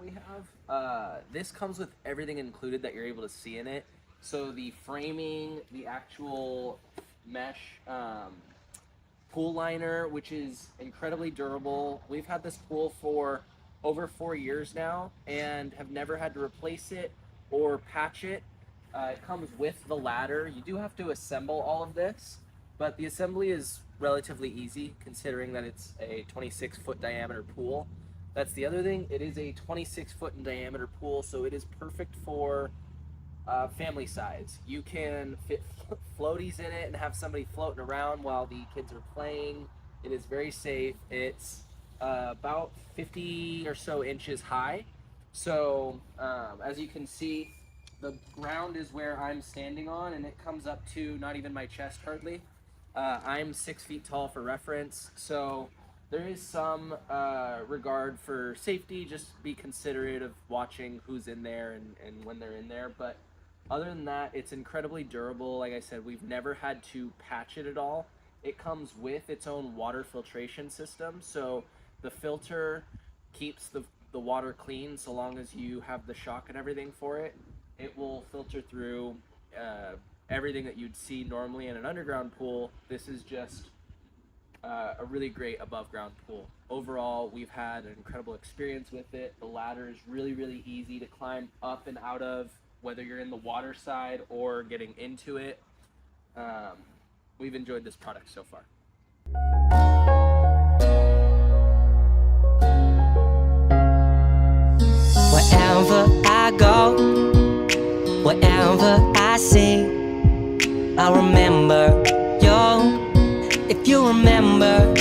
we have. This comes with everything included that you're able to see in it. So the framing, the actual mesh pool liner, which is incredibly durable. We've had this pool for over 4 years now and have never had to replace it or patch it. It comes with the ladder. You do have to assemble all of this, but the assembly is relatively easy considering that it's a 26-foot diameter pool. That's the other thing. It is a 26-foot in diameter pool, so it is perfect for family size. You can fit floaties in it and have somebody floating around while the kids are playing. It is very safe. It's about 50 or so inches high. So as you can see, the ground is where I'm standing on, and it comes up to not even my chest hardly. I'm 6 feet tall for reference, so there is some regard for safety. Just be considerate of watching who's in there and when they're in there. But other than that, it's incredibly durable. Like I said, we've never had to patch it at all. It comes with its own water filtration system, so the filter keeps the water clean so long as you have the shock and everything for it. It will filter through everything that you'd see normally in an underground pool. This is just a really great above ground pool. Overall, we've had an incredible experience with it. The ladder is really, really easy to climb up and out of, whether you're in the water side or getting into it. We've enjoyed this product so far. Wherever I go, wherever I see, I remember you. If you remember